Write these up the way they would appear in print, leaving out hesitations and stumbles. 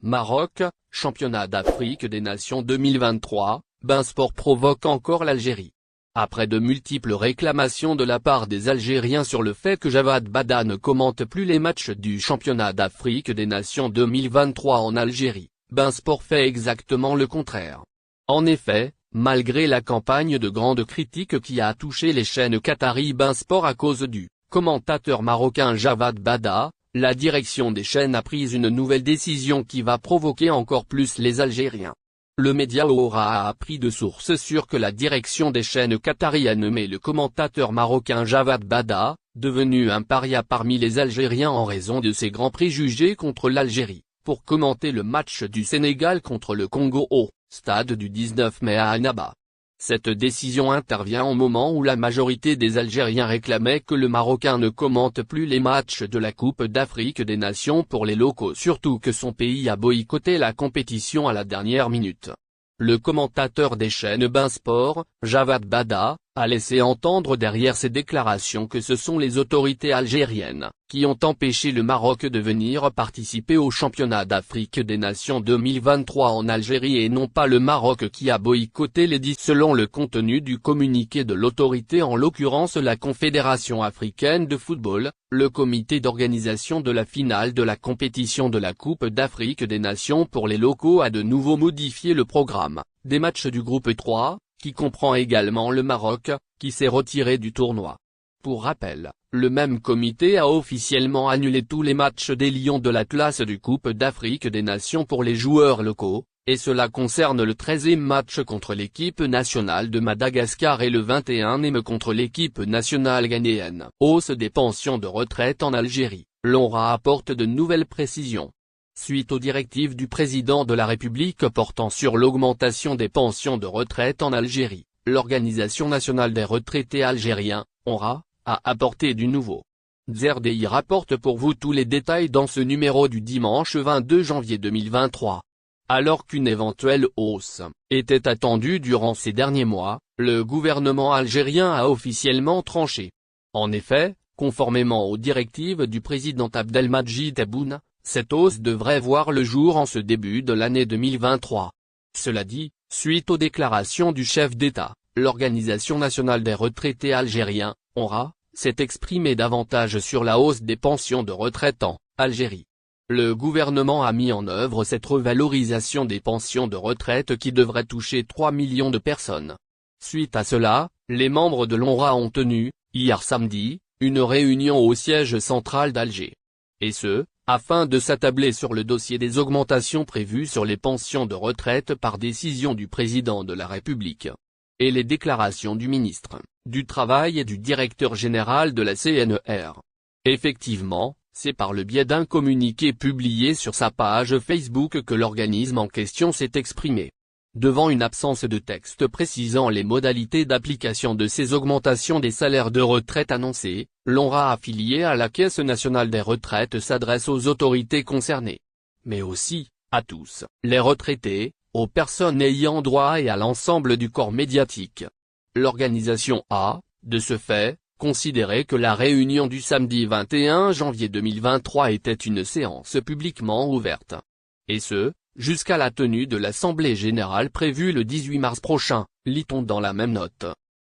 Maroc, championnat d'Afrique des Nations 2023, Beansport provoque encore l'Algérie. Après de multiples réclamations de la part des Algériens sur le fait que Javad Bada ne commente plus les matchs du championnat d'Afrique des Nations 2023 en Algérie, Beansport fait exactement le contraire. En effet, malgré la campagne de grandes critiques qui a touché les chaînes qatari Beansport à cause du commentateur marocain Javad Bada, la direction des chaînes a pris une nouvelle décision qui va provoquer encore plus les Algériens. Le média Aura a appris de sources sûres que la direction des chaînes qatari a nommé le commentateur marocain Javad Bada, devenu un paria parmi les Algériens en raison de ses grands préjugés contre l'Algérie, pour commenter le match du Sénégal contre le Congo au stade du 19 mai à Annaba. Cette décision intervient au moment où la majorité des Algériens réclamaient que le Marocain ne commente plus les matchs de la Coupe d'Afrique des Nations pour les locaux, surtout que son pays a boycotté la compétition à la dernière minute. Le commentateur des chaînes Beansport, Javad Bada, a laissé entendre derrière ses déclarations que ce sont les autorités algériennes qui ont empêché le Maroc de venir participer au championnat d'Afrique des Nations 2023 en Algérie et non pas le Maroc qui a boycotté les 10 selon le contenu du communiqué de l'autorité, en l'occurrence la Confédération africaine de football. Le comité d'organisation de la finale de la compétition de la Coupe d'Afrique des Nations pour les locaux a de nouveau modifié le programme des matchs du groupe 3, qui comprend également le Maroc, qui s'est retiré du tournoi. Pour rappel, le même comité a officiellement annulé tous les matchs des Lions de l'Atlas du Coupe d'Afrique des Nations pour les joueurs locaux, et cela concerne le 13e match contre l'équipe nationale de Madagascar et le 21e contre l'équipe nationale ghanéenne. Hausse des pensions de retraite en Algérie, l'ONRA apporte de nouvelles précisions. Suite aux directives du président de la République portant sur l'augmentation des pensions de retraite en Algérie, l'Organisation nationale des retraités algériens, ONRA, a apporté du nouveau. ZRDI rapporte pour vous tous les détails dans ce numéro du dimanche 22 janvier 2023. Alors qu'une éventuelle hausse était attendue durant ces derniers mois, le gouvernement algérien a officiellement tranché. En effet, conformément aux directives du président Abdelmadjid Tebboune, cette hausse devrait voir le jour en ce début de l'année 2023. Cela dit, suite aux déclarations du chef d'État, l'Organisation nationale des retraités algériens, ONRA, s'est exprimée davantage sur la hausse des pensions de retraite en Algérie. Le gouvernement a mis en œuvre cette revalorisation des pensions de retraite qui devrait toucher 3 millions de personnes. Suite à cela, les membres de l'ONRA ont tenu, hier samedi, une réunion au siège central d'Alger. Et ce, afin de s'attabler sur le dossier des augmentations prévues sur les pensions de retraite par décision du président de la République. Et les déclarations du ministre du Travail et du directeur général de la CNER. Effectivement, c'est par le biais d'un communiqué publié sur sa page Facebook que l'organisme en question s'est exprimé. Devant une absence de texte précisant les modalités d'application de ces augmentations des salaires de retraite annoncées, l'ONRA affiliée à la Caisse nationale des retraites s'adresse aux autorités concernées. Mais aussi, à tous, les retraités, aux personnes ayant droit et à l'ensemble du corps médiatique. L'organisation a, de ce fait, considéré que la réunion du samedi 21 janvier 2023 était une séance publiquement ouverte. Et ce, jusqu'à la tenue de l'Assemblée générale prévue le 18 mars prochain, lit-on dans la même note.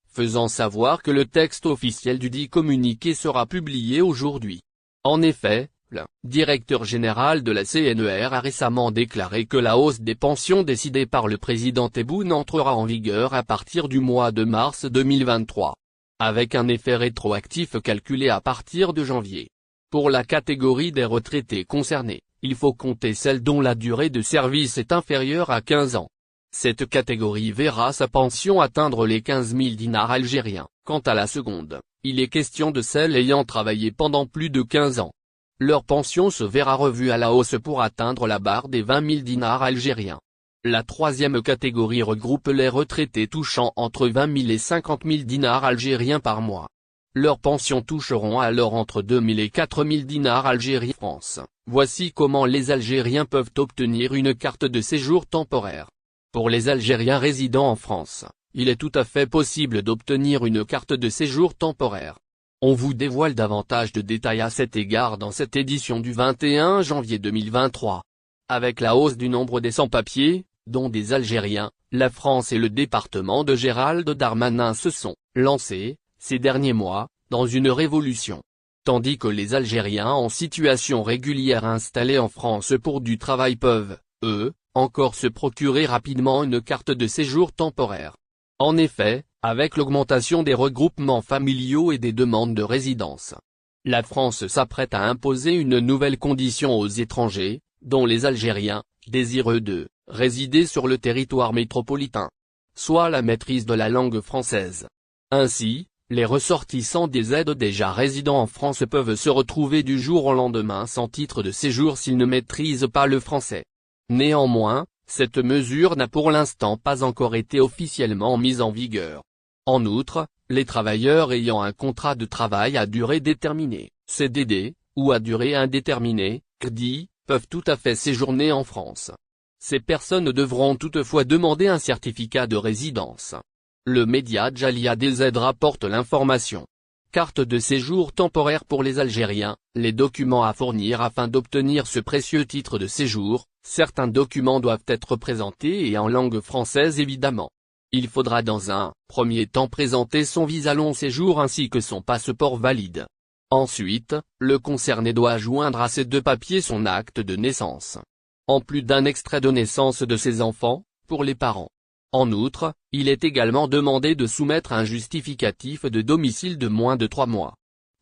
Faisant savoir que le texte officiel du dit communiqué sera publié aujourd'hui. En effet, le directeur général de la CNER a récemment déclaré que la hausse des pensions décidée par le président Tebboune entrera en vigueur à partir du mois de mars 2023. Avec un effet rétroactif calculé à partir de janvier. Pour la catégorie des retraités concernés, il faut compter celle dont la durée de service est inférieure à 15 ans. Cette catégorie verra sa pension atteindre les 15 000 dinars algériens. Quant à la seconde, il est question de celle ayant travaillé pendant plus de 15 ans. Leur pension se verra revue à la hausse pour atteindre la barre des 20 000 dinars algériens. La troisième catégorie regroupe les retraités touchant entre 20 000 et 50 000 dinars algériens par mois. Leurs pensions toucheront alors entre 2 000 et 4 000 dinars algériens France. Voici comment les Algériens peuvent obtenir une carte de séjour temporaire. Pour les Algériens résidant en France, il est tout à fait possible d'obtenir une carte de séjour temporaire. On vous dévoile davantage de détails à cet égard dans cette édition du 21 janvier 2023. Avec la hausse du nombre des sans-papiers, dont des Algériens, la France et le département de Gérald Darmanin se sont lancés, ces derniers mois, dans une révolution. Tandis que les Algériens en situation régulière installés en France pour du travail peuvent, eux, encore se procurer rapidement une carte de séjour temporaire. En effet, avec l'augmentation des regroupements familiaux et des demandes de résidence, la France s'apprête à imposer une nouvelle condition aux étrangers, dont les Algériens, désireux de résider sur le territoire métropolitain, soit la maîtrise de la langue française. Ainsi, les ressortissants des aides déjà résidant en France peuvent se retrouver du jour au lendemain sans titre de séjour s'ils ne maîtrisent pas le français. Néanmoins, cette mesure n'a pour l'instant pas encore été officiellement mise en vigueur. En outre, les travailleurs ayant un contrat de travail à durée déterminée, CDD, ou à durée indéterminée, CDI, peuvent tout à fait séjourner en France. Ces personnes devront toutefois demander un certificat de résidence. Le média Jalia DZ rapporte l'information. Carte de séjour temporaire pour les Algériens, les documents à fournir afin d'obtenir ce précieux titre de séjour, certains documents doivent être présentés et en langue française évidemment. Il faudra dans un premier temps présenter son visa long séjour ainsi que son passeport valide. Ensuite, le concerné doit joindre à ces deux papiers son acte de naissance, en plus d'un extrait de naissance de ses enfants, pour les parents. En outre, il est également demandé de soumettre un justificatif de domicile de moins de 3 mois.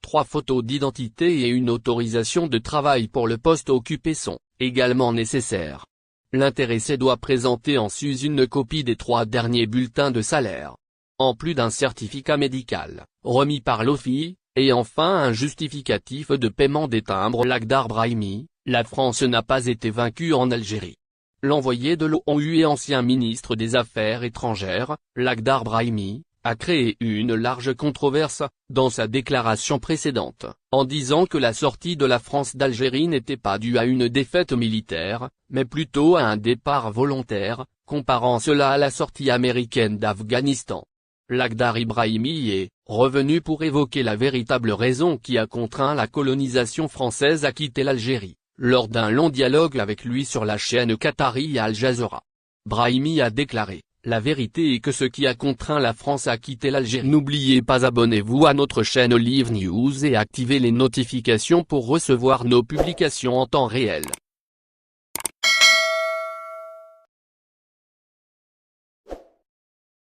3 photos d'identité et une autorisation de travail pour le poste occupé sont également nécessaires. L'intéressé doit présenter en sus une copie des 3 derniers bulletins de salaire, en plus d'un certificat médical, remis par l'OFII, et enfin un justificatif de paiement des timbres. Lakhdar Brahimi, la France n'a pas été vaincue en Algérie. L'envoyé de l'ONU et ancien ministre des Affaires étrangères, Lakhdar Brahimi, a créé une large controverse, dans sa déclaration précédente, en disant que la sortie de la France d'Algérie n'était pas due à une défaite militaire, mais plutôt à un départ volontaire, comparant cela à la sortie américaine d'Afghanistan. Lakhdar Brahimi est revenu pour évoquer la véritable raison qui a contraint la colonisation française à quitter l'Algérie, lors d'un long dialogue avec lui sur la chaîne qatari Al Jazeera. Brahimi a déclaré: la vérité est que ce qui a contraint la France à quitter l'Algérie. N'oubliez pas, abonnez-vous à notre chaîne Olive News et activez les notifications pour recevoir nos publications en temps réel.